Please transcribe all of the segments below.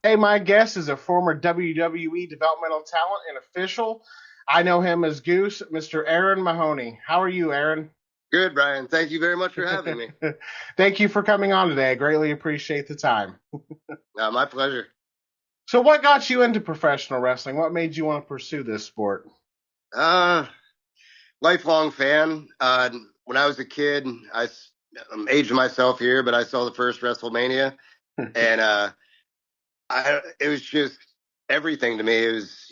Hey, my guest is a former WWE developmental talent and official. I know him as Goose, Mr. Aaron Mahoney. How are you, Aaron? Good, Brian. Thank you very much for having me. Thank you for coming on today. I greatly appreciate the time. My pleasure. So, what got you into professional wrestling? What made you want to pursue this sport? Uh, Lifelong fan. When I was a kid, I'm aging myself here, but I saw the first WrestleMania, and it was just everything to me. It was,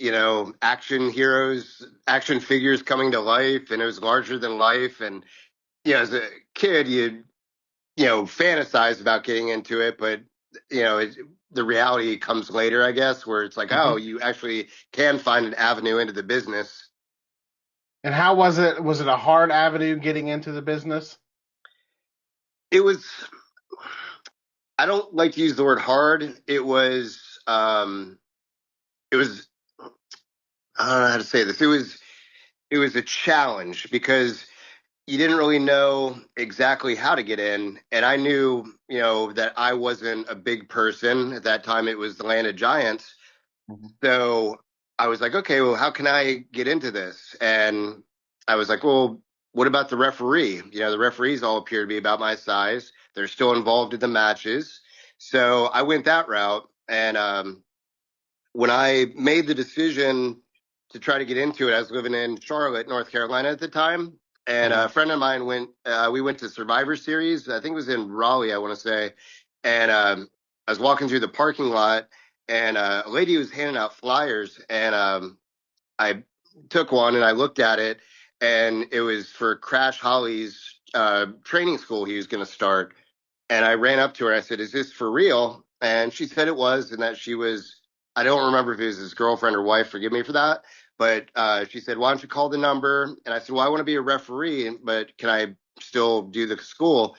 action heroes, action figures coming to life, and it was larger than life. And as a kid, you fantasize about getting into it, but the reality comes later, I guess, where it's like, oh, Mhm. you actually can find an avenue into the business. And how was it? Was it a hard avenue getting into the business? It was, I don't like to use the word hard. It was, I don't know how to say this. It was a challenge because you didn't really know exactly how to get in. And I knew, that I wasn't a big person at that time. It was the land of giants. Mhm. So I was like, okay, well, how can I get into this? And I was like, well, what about the referee? The referees all appear to be about my size. They're still involved in the matches. So I went that route. And when I made the decision to try to get into it, I was living in Charlotte, North Carolina at the time. And a Mhm. friend of mine we went to Survivor Series. I think it was in Raleigh, I want to say. And I was walking through the parking lot, and a lady was handing out flyers, and I took one and I looked at it, and it was for Crash Holly's training school he was going to start. And I ran up to her. I said, "Is this for real?" And she said it was, and that she was. I don't remember if it was his girlfriend or wife. Forgive me for that. But she said, "Why don't you call the number?" And I said, "Well, I want to be a referee, but can I still do the school?"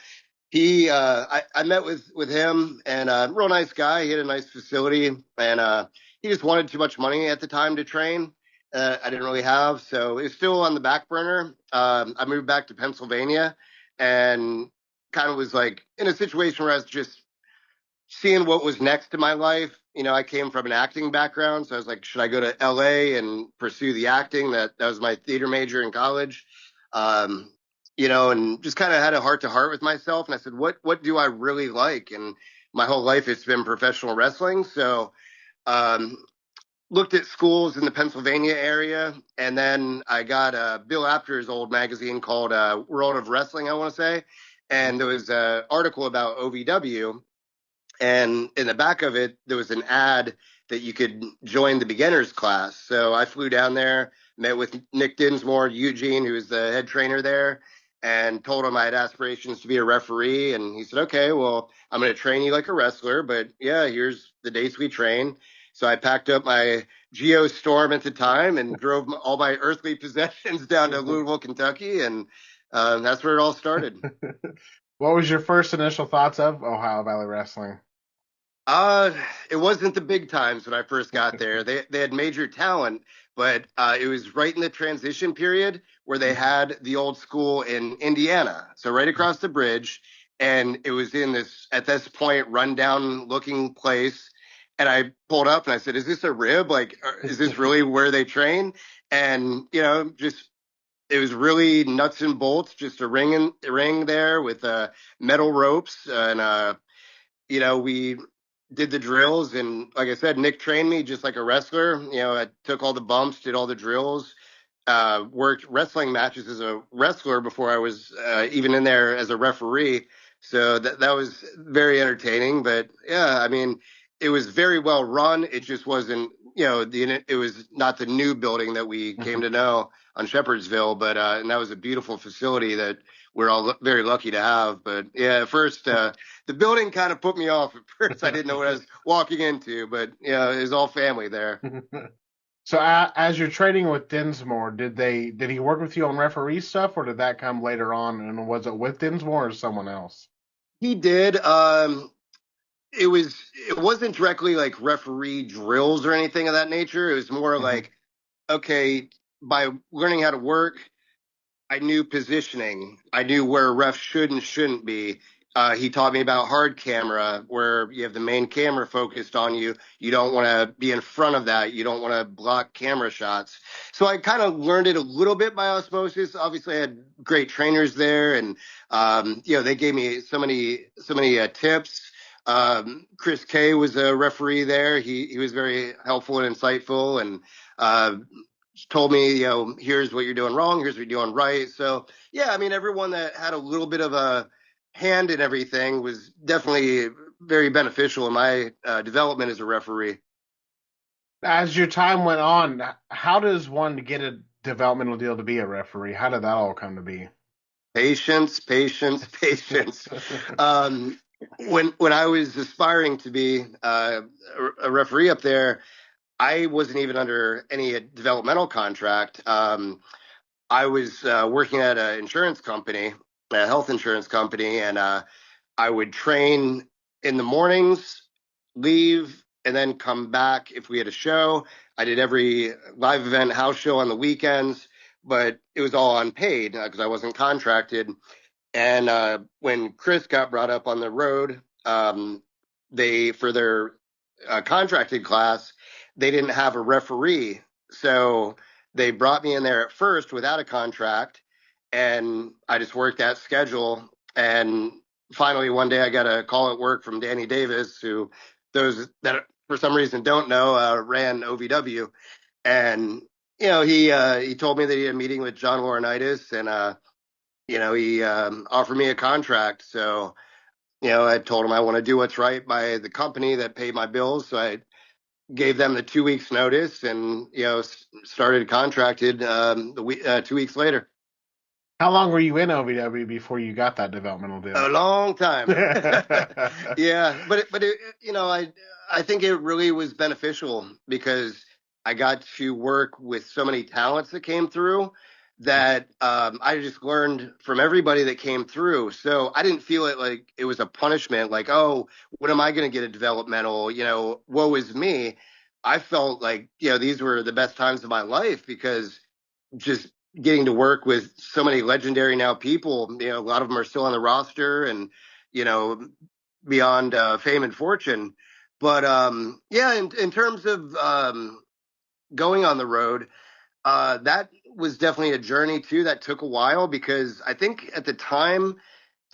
I met with him, and real nice guy. He had a nice facility, and he just wanted too much money at the time to train. I didn't really have, so it's still on the back burner. I moved back to Pennsylvania, and kind of was like in a situation where I was just seeing what was next in my life. I came from an acting background, so I was like, should I go to LA and pursue the acting? That was my theater major in college. Um, and just kind of had a heart to heart with myself. And I said, what do I really like? And my whole life it's been professional wrestling. So um, looked at schools in the Pennsylvania area, and then I got Bill Apter's old magazine called World of Wrestling, I want to say, and there was an article about OVW, and in the back of it there was an ad that you could join the beginners class. So I flew down there, met with Nick Dinsmore, Eugene, who was the head trainer there, and told him I had aspirations to be a referee. And he said, okay, well, I'm going to train you like a wrestler, but yeah, here's the dates we train. So I packed up my Geo Storm at the time and drove all my earthly possessions down to Louisville, Kentucky, and that's where it all started. What was your first initial thoughts of Ohio Valley Wrestling? Uh, it wasn't the big times when I first got there. They had major talent, but it was right in the transition period where they had the old school in Indiana, so right across the bridge, and it was in this at this point rundown looking place. And I pulled up and I said, "Is this a rib? Like, is this really where they train?" And just it was really nuts and bolts, just a ring there with metal ropes, and we did the drills, and like I said, Nick trained me just like a wrestler. I took all the bumps, did all the drills, worked wrestling matches as a wrestler before I was even in there as a referee. So that was very entertaining. But yeah, I mean, it was very well run. It just wasn't, it was not the new building that we came to know on Shepherdsville, but and that was a beautiful facility that we're all very lucky to have. But yeah, at first the building kind of put me off at first. I didn't know what I was walking into, but yeah, it was all family there. So, as you're training with Dinsmore, did he work with you on referee stuff, or did that come later on? And was it with Dinsmore or someone else? He did. It wasn't directly like referee drills or anything of that nature. It was more Hmm. like, okay, by learning how to work, I knew positioning. I knew where a ref should and shouldn't be. He taught me about hard camera, where you have the main camera focused on you. You don't want to be in front of that. You don't want to block camera shots. So I kind of learned it a little bit by osmosis. Obviously, I had great trainers there, and they gave me so many tips. Chris Kay was a referee there. He was very helpful and insightful, and uh, told me, here's what you're doing wrong, here's what you're doing right. So yeah, I mean, everyone that had a little bit of a hand in everything was definitely very beneficial in my development as a referee. As your time went on, how does one get a developmental deal to be a referee? How did that all come to be? Patience, patience, patience. um, when I was aspiring to be a referee up there, I wasn't even under any developmental contract. I was working at an insurance company, a health insurance company, and I would train in the mornings, leave, and then come back if we had a show. I did every live event house show on the weekends, but it was all unpaid because I wasn't contracted. And when Chris got brought up on the road, they for their contracted class, they didn't have a referee, so they brought me in there at first without a contract, and I just worked that schedule. And finally, one day, I got a call at work from Danny Davis, who those that for some reason don't know ran OVW, and he told me that he had a meeting with John Laurinaitis, and he offered me a contract. So, I told him I want to do what's right by the company that paid my bills. So I gave them the 2 weeks notice, and, started contracted 2 weeks later. How long were you in OVW before you got that developmental A deal? long time. Yeah, but I think it really was beneficial because I got to work with so many talents that came through that I just learned from everybody that came through. So I didn't feel it like it was a punishment, like, oh, when am I going to get a developmental? Woe is me. I felt like, these were the best times of my life because just getting to work with so many legendary now people. A lot of them are still on the roster and, you know, beyond fame and fortune. But yeah, in terms of going on the road, that was definitely a journey too. That took a while because I think at the time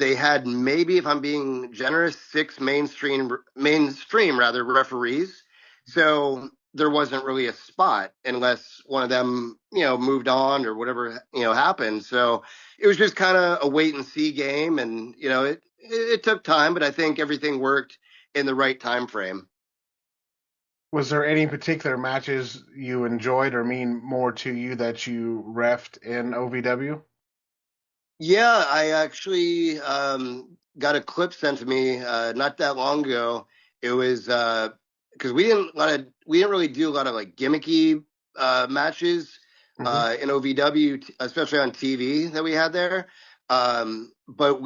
they had maybe, if I'm being generous, six mainstream rather referees. So there wasn't really a spot unless one of them, moved on or whatever, happened. So it was just kind of a wait and see game, and it took time, but I think everything worked in the right time frame. Was there any particular matches you enjoyed or mean more to you that you refed in OVW? Yeah, I actually got a clip sent to me not that long ago. It was because we didn't really do a lot of like gimmicky matches Hmm. in OVW, especially on TV that we had there. But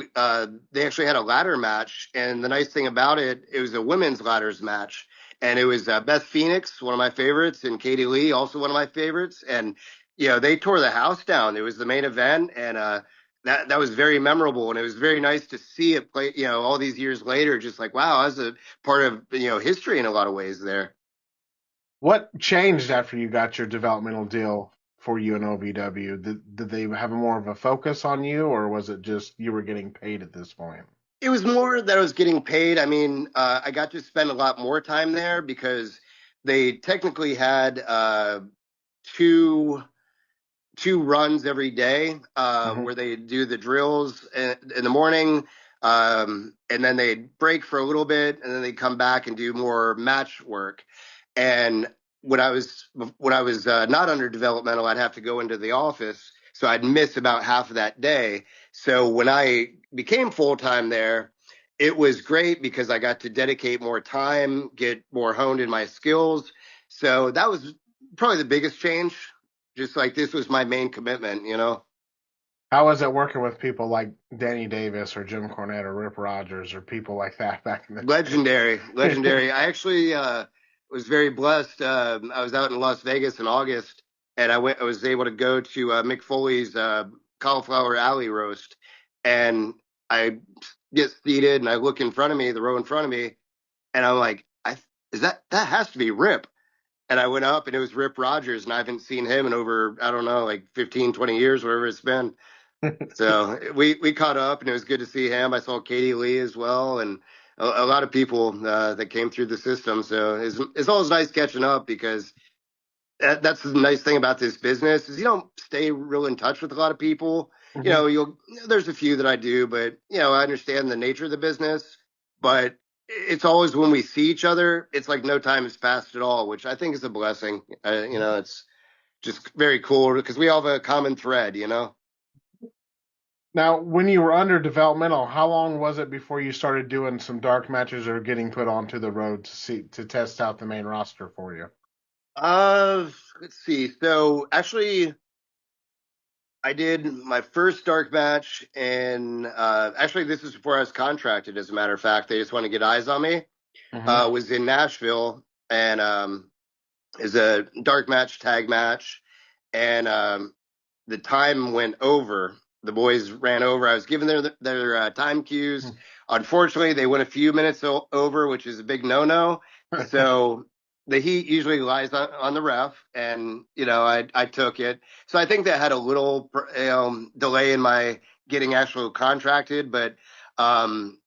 they actually had a ladder match, and the nice thing about it, it was a women's ladders match, and it was Beth Phoenix, one of my favorites, and Katie Lee, also one of my favorites, and they tore the house down. It was the main event, and that was very memorable, and it was very nice to see it play, all these years later, just like, wow, that's a part of, history in a lot of ways there. What changed after you got your developmental deal for you in OVW? Did they have more of a focus on you, or was it just you were getting paid at this point? It was more that I was getting paid. I mean, I got to spend a lot more time there because they technically had two two runs every day Hmm. where they do the drills in the morning, and then they'd break for a little bit, and then they'd come back and do more match work. And when I was not under developmental, I'd have to go into the office, so I'd miss about half of that day. So when I became full time there, it was great because I got to dedicate more time, get more honed in my skills. So that was probably the biggest change. Just like this was my main commitment. How was it working with people like Danny Davis or Jim Cornette or Rip Rogers or people like that back in the Legendary, day? legendary. I actually was very blessed. I was out in Las Vegas in August, and I was able to go to Mick Foley's cauliflower alley roast, and I get seated and I look in front of me, the row in front of me, and I'm like, is that has to be Rip. And I went up and it was Rip Rogers, and I haven't seen him in over, I don't know, like 15, 20 years, whatever it's been. So we caught up, and it was good to see him. I saw Katie Lee as well, and a lot of people that came through the system. So it's always nice catching up, because that's the nice thing about this business is you don't stay real in touch with a lot of people. You Hmm. know, there's a few that I do, but I understand the nature of the business. But it's always when we see each other, it's like no time has passed at all, which I think is a blessing. It's just very cool because we all have a common thread. Now, when you were under developmental, how long was it before you started doing some dark matches or getting put onto the road to test out the main roster for you? Uh, let's see. So actually, I did my first dark match, and actually, this is before I was contracted. As a matter of fact, they just want to get eyes on me. Hmm. Was in Nashville, and is a dark match, tag match, and the time went over. The boys ran over. I was giving their time cues. Unfortunately, they went a few minutes over, which is a big no-no. So the heat usually lies on the ref, and I took it. So I think that had a little delay in my getting actually contracted, but um,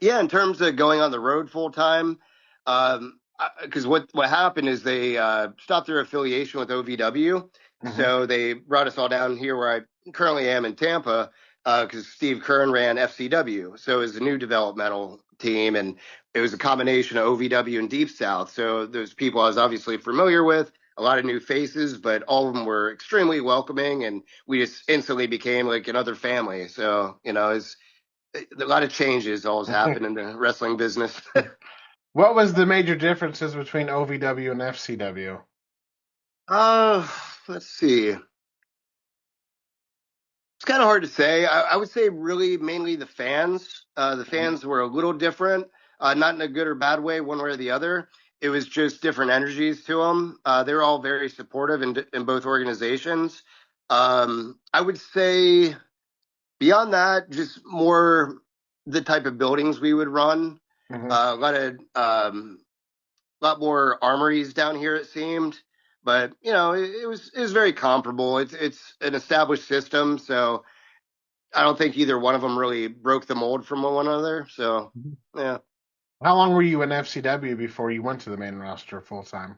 yeah, in terms of going on the road full time, because what happened is they stopped their affiliation with OVW, Hmm. so they brought us all down here where I currently am in Tampa, because Steve Kern ran FCW, so it was a new developmental team, and it was a combination of OVW and Deep South. So those people I was obviously familiar with, a lot of new faces, but all of them were extremely welcoming, and we just instantly became like another family. So it's a lot of changes always happen in the wrestling business. What was the major differences between OVW and FCW? uh, let's see. It's kind of hard to say. I would say really mainly the fans. The fans were a little different, not in a good or bad way, one way or the other. It was just different energies to them. They were all very supportive in both organizations. I would say beyond that, just more the type of buildings we would run. Hmm. A lot more armories down here, it seemed. But it was very comparable. It's an established system, so I don't think either one of them really broke the mold from one another. So yeah, How long were you in FCW before you went to the main roster full time?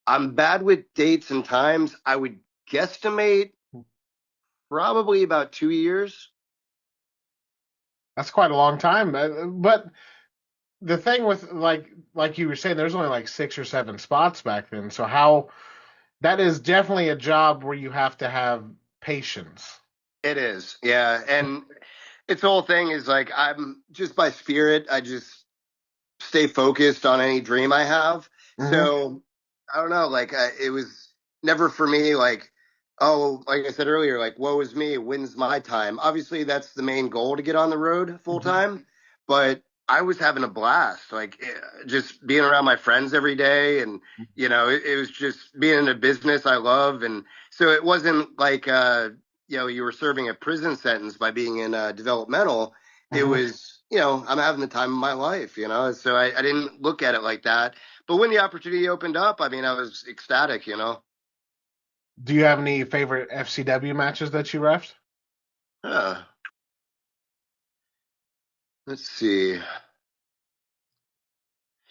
I'm bad with dates and times. I would guesstimate probably about 2 years. That's quite a long time. But the thing with like you were saying, there's only like 6 or 7 spots back then. So how that is definitely a job where you have to have patience. It is, yeah, and its whole thing is like I'm just by spirit. I just stay focused on any dream I have. Hmm. So I don't know, like it was never for me like, oh, like I said earlier, like woe is me, when's my time? Obviously, that's the main goal to get on the road full Hmm. time, but I was having a blast, like just being around my friends every day, and it was just being in a business I love, and so it wasn't like you were serving a prison sentence by being in developmental. It Hmm. was, I'm having the time of my life, so I didn't look at it like that. But when the opportunity opened up, I mean, I was ecstatic. Do you have any favorite FCW matches that you refed? Huh. Let's see.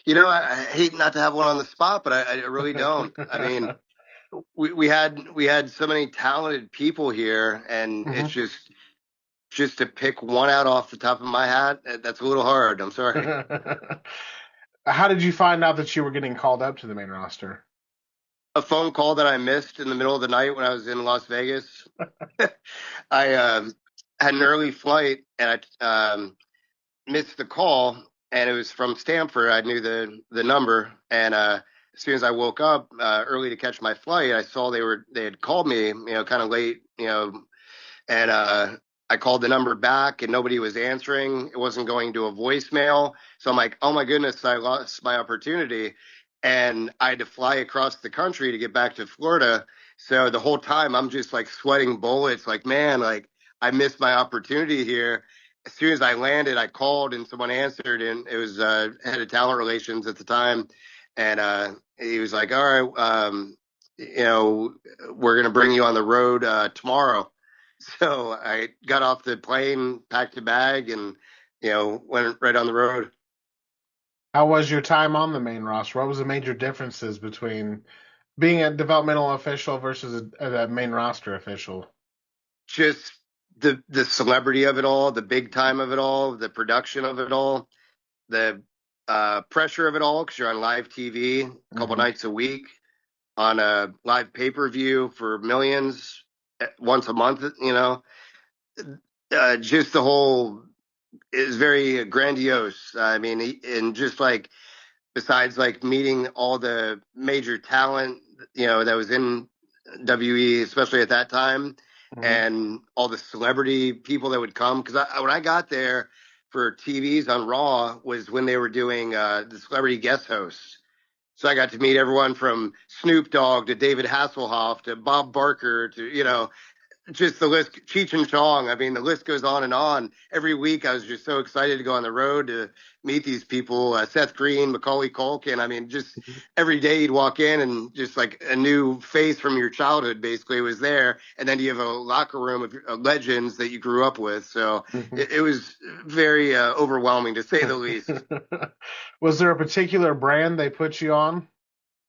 I hate not to have one on the spot, but I really don't. I mean, we had so many talented people here, and it's Hmm. just to pick one out off the top of my hat, that's a little hard. I'm sorry. How did you find out that you were getting called up to the main roster? A phone call that I missed in the middle of the night when I was in Las Vegas. I had an early flight, and I missed the call, and it was from Stanford. I knew the number, and as soon as I woke up early to catch my flight, I saw they had called me, kind of late, and I called the number back, and nobody was answering. It wasn't going to a voicemail, so I'm like, oh my goodness, I lost my opportunity, and I had to fly across the country to get back to Florida. So the whole time I'm just like sweating bullets, like, man, like I missed my opportunity here. As soon as I landed, I called and someone answered, and it was head of talent relations at the time, and he was like, "All right, you know, we're gonna bring you on the road tomorrow." So I got off the plane, packed a bag, and went right on the road. How was your time on the main roster? What was the major differences between being a developmental official versus a main roster official? Just the celebrity of it all, the big time of it all, the production of it all, the pressure of it all, because you're on live TV a couple Hmm. nights a week on a live pay-per-view for millions once a month. Just the whole is very grandiose. I mean, and just like besides like meeting all the major talent, that was in WE, especially at that time, Hmm. and all the celebrity people that would come. Because when I got there for TVs on Raw was when they were doing the celebrity guest hosts. So I got to meet everyone from Snoop Dogg to David Hasselhoff to Bob Barker to, just the list, Cheech and Chong. I mean, the list goes on and on. Every week, I was just so excited to go on the road to meet these people. Seth Green, Macaulay Culkin. I mean, just every day you'd walk in and just like a new face from your childhood basically was there, and then you have a locker room of legends that you grew up with. So Hmm. it was very overwhelming to say the least. Was there a particular brand they put you on?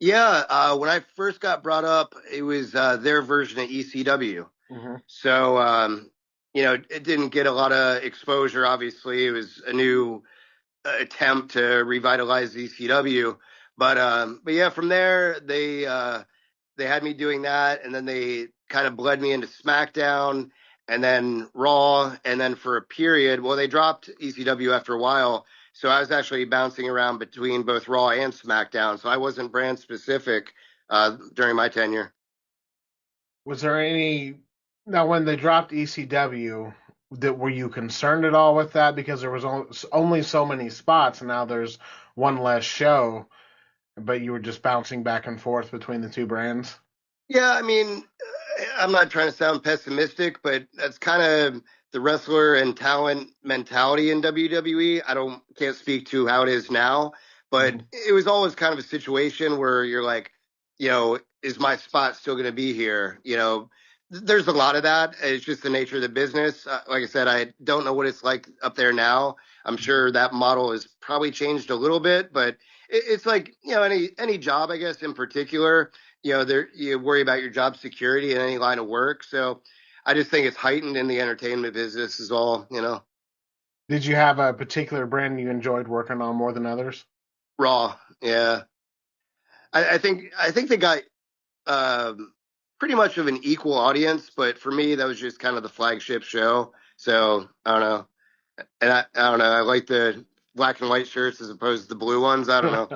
Yeah, when I first got brought up, it was their version of ECW. Hmm. So, it didn't get a lot of exposure. Obviously, it was a new attempt to revitalize ECW. But yeah, from there they had me doing that, and then they kind of bled me into SmackDown, and then Raw, and then for a period, well, they dropped ECW after a while. So I was actually bouncing around between both Raw and SmackDown. So I wasn't brand specific during my tenure. Was there any now when they dropped ECW, that were you concerned at all with that because there was only so many spots and now there's one less show, but you were just bouncing back and forth between the two brands? Yeah, I mean, I'm not trying to sound pessimistic, but that's kind of the wrestler and talent mentality in WWE. I don't can't speak to how it is now, but Hmm. it was always kind of a situation where you're like, is my spot still going to be here? There's a lot of that. It's just the nature of the business. Like I said, I don't know what it's like up there now. I'm sure that model has probably changed a little bit, but it's like, any job, I guess, in particular, there you worry about your job security in any line of work. So I just think it's heightened in the entertainment business is all. Did you have a particular brand you enjoyed working on more than others? Raw. Yeah. I think they got pretty much of an equal audience, but for me that was just kind of the flagship show. So I don't know. And I don't know, I like the black and white shirts as opposed to the blue ones. I don't know.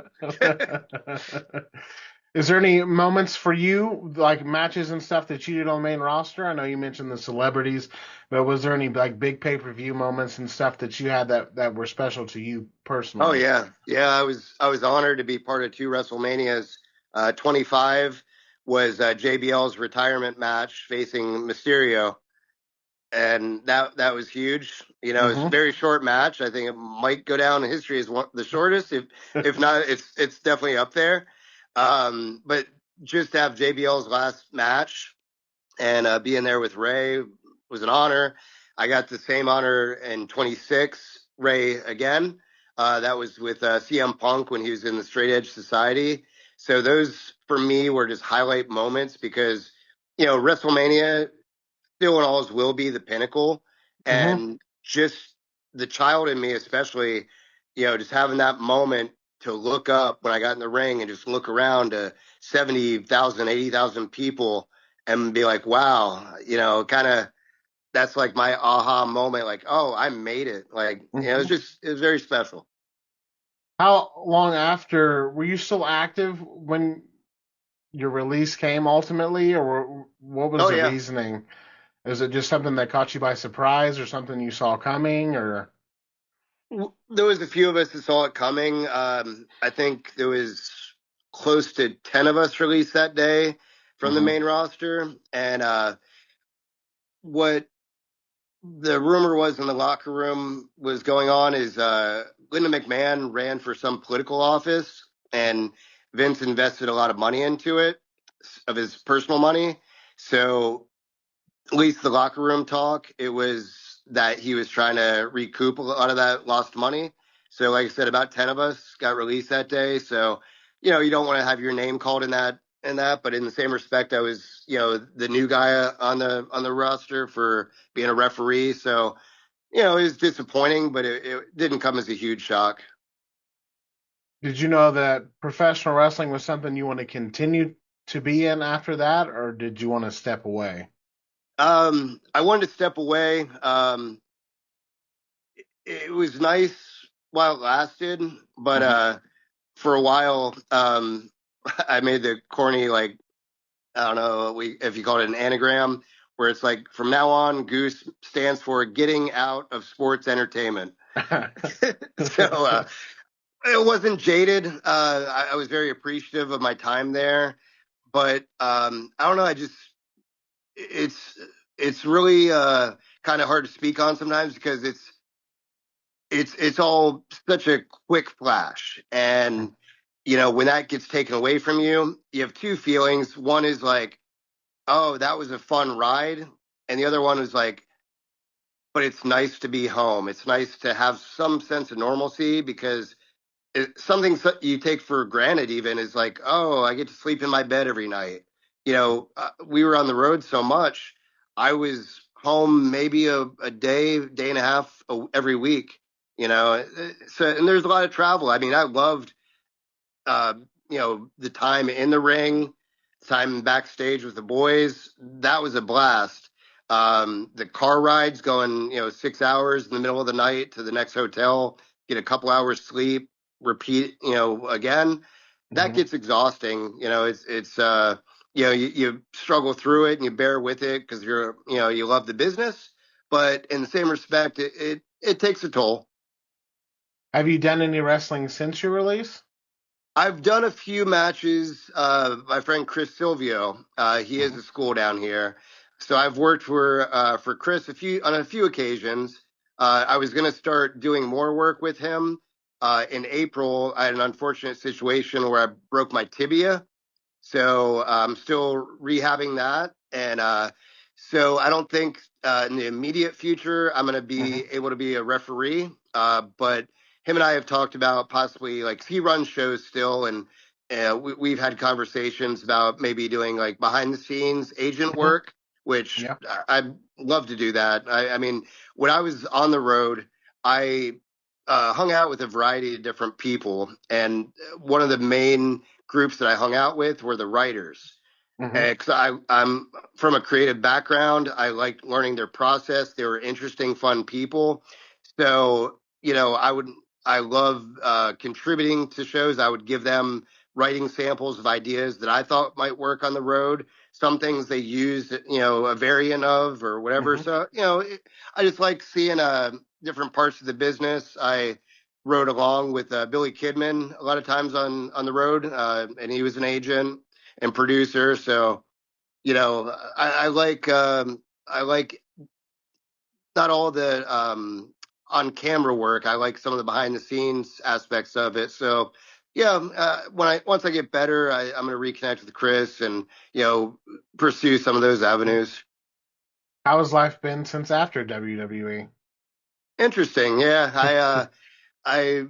Is there any moments for you, like matches and stuff that you did on the main roster? I know you mentioned the celebrities, but was there any like big pay-per-view moments and stuff that you had that were special to you Oh personally? yeah, yeah. I was honored to be part of two WrestleManias. 25 was JBL's retirement match facing Mysterio, and that was huge. It was a Hmm. very short match. I think it might go down in history as the shortest. If not, it's definitely up there. But just to have JBL's last match and being there with Ray was an honor. I got the same honor in 26, Ray again. That was with CM Punk when he was in the Straight Edge Society. So those for me were just highlight moments because WrestleMania still and always will be the pinnacle, Hmm. and just the child in me, especially, just having that moment to look up when I got in the ring and just look around to 70,000, 80,000 people and be like, wow, kind of that's like my aha moment, like, oh, I made it. Like, Hmm. it was very special. How long after were you still active when your release came ultimately, or what was Oh, the yeah. reasoning? Is it just something that caught you by surprise, or something you saw coming, or? There was a few of us that saw it coming. I think there was close to 10 of us released that day. from the Hmm. main roster. And what the rumor was in the locker room was going on is Linda McMahon ran for some political office, and Vince invested a lot of money into it, of his personal money. So at least the locker room talk, it was that he was trying to recoup a lot of that lost money. So, like I said, about 10 of us got released that day. So, you don't want to have your name called in that. But in the same respect, I was, the new guy on the roster for being a referee. So, it was disappointing, but it didn't come as a huge shock. Did you know that professional wrestling was something you want to continue to be in after that, or did you want to step away? I wanted to step away. It was nice while it lasted, but Hmm. for a while, I made the corny, like, I don't know if you call it an anagram, where it's like from now on, Goose stands for getting out of sports entertainment. So it wasn't jaded. I was very appreciative of my time there, but I don't know. It's it's really kind of hard to speak on sometimes because it's all such a quick flash, and when that gets taken away from you, you have two feelings. One is like, oh, that was a fun ride, and the other one is like, but it's nice to be home. It's nice to have some sense of normalcy because something you take for granted even is like, oh, I get to sleep in my bed every night. We were on the road so much. I was home maybe a day and a half every week. So and there's a lot of travel. I mean, I loved uh, the time in the ring, time backstage with the boys. That was a blast. The car rides going, 6 hours in the middle of the night to the next hotel, get a couple hours sleep, repeat, again. That Hmm. gets exhausting. You struggle through it and you bear with it because you love the business. But in the same respect, it takes a toll. Have you done any wrestling since your release? I've done a few matches. My friend Chris Silvio, he has Hmm. a school down here, so I've worked for Chris on a few occasions. I was going to start doing more work with him. In April, I had an unfortunate situation where I broke my tibia, so I'm still rehabbing that. And so I don't think in the immediate future I'm going to be Hmm. able to be a referee. But him and I have talked about possibly, like, he runs shows still, and we've had conversations about maybe doing like behind the scenes agent Hmm. work, which Yeah. I'd love to do that. I mean, when I was on the road, I hung out with a variety of different people, and one of the main groups that I hung out with were the writers. Hmm. Because I'm from a creative background, I liked learning their process. They were interesting, fun people. So, I love contributing to shows. I would give them writing samples of ideas that I thought might work on the road. Some things they used, a variant of or whatever. Hmm. So, I just like seeing different parts of the business. I rode along with Billy Kidman a lot of times on the road, and he was an agent and producer. So, I like not all the on camera work. I like some of the behind the scenes aspects of it. So yeah, once I get better, I'm going to reconnect with Chris and pursue some of those avenues. How has life been since after WWE? Interesting. Yeah, I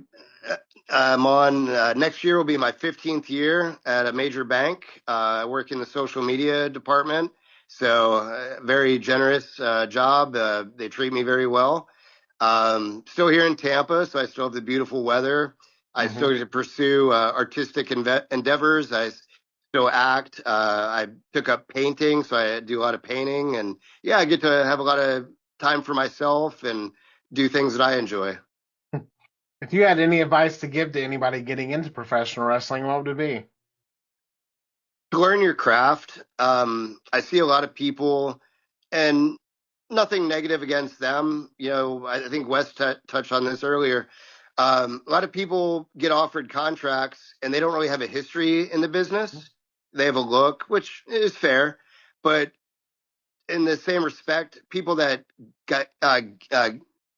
I'm on next year will be my 15th year at a major bank. I work in the social media department, so very generous job. They treat me very well. Still here in Tampa, so I still have the beautiful weather. I Hmm. still get to pursue artistic endeavors. I still act. I took up painting, so I do a lot of painting, and yeah, I get to have a lot of time for myself and do things that I enjoy. If you had any advice to give to anybody getting into professional wrestling, what would it be? To learn your craft. I see a lot of people, and nothing negative against them. I think Wes touched on this earlier. A lot of people get offered contracts and they don't really have a history in the business. they have a look, which is fair, but in the same respect, people that got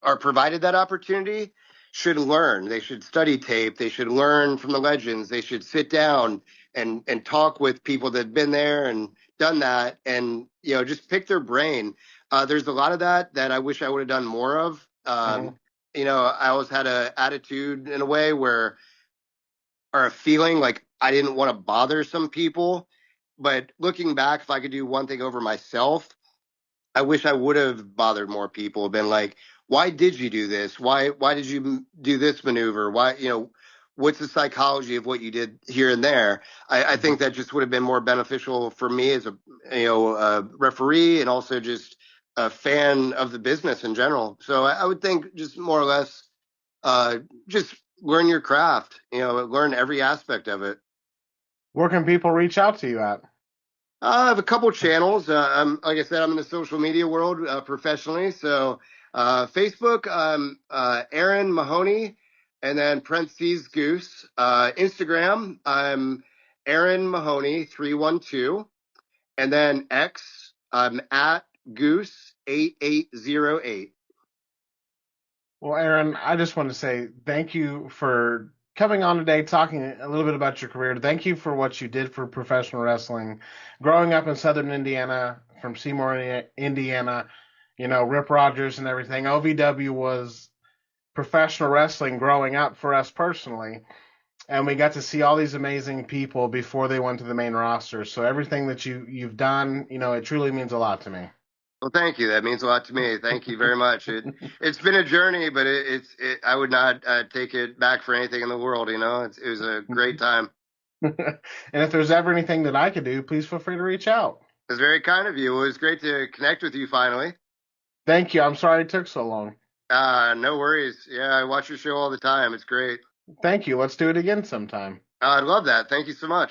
are provided that opportunity should learn. They should study tape. They should learn from the legends. They should sit down and talk with people that've been there and done that, and just pick their brain. There's a lot of that I wish I would have done more of. Hmm. I always had a attitude in a way where or a feeling like I didn't want to bother some people. But looking back, if I could do one thing over myself, I wish I would have bothered more people, been like, why did you do this? Why did you do this maneuver? Why, what's the psychology of what you did here and there? I think that just would have been more beneficial for me as a referee and also just a fan of the business in general. So I would think just more or less, just learn your craft, learn every aspect of it. Where can people reach out to you at? I have a couple channels. Like I said, I'm in the social media world professionally. So Facebook, Aaron Mahoney, and then parentheses Goose. Instagram, I'm Aaron Mahoney 312, and then X, I'm at Goose 8808. Well, Aaron, I just want to say thank you for coming on today, talking a little bit about your career. Thank you for what you did for professional wrestling. Growing up in Southern Indiana, from Seymour, Indiana, Rip Rogers and everything. OVW was professional wrestling growing up for us personally. And we got to see all these amazing people before they went to the main roster. So everything that you've done, it truly means a lot to me. Well, thank you. That means a lot to me. Thank you very much. It's been a journey, but I would not take it back for anything in the world. It was a great time. And if there's ever anything that I could do, please feel free to reach out. It was very kind of you. It was great to connect with you finally. Thank you. I'm sorry it took so long. No worries. Yeah, I watch your show all the time. It's great. Thank you. Let's do it again sometime. I'd love that. Thank you so much.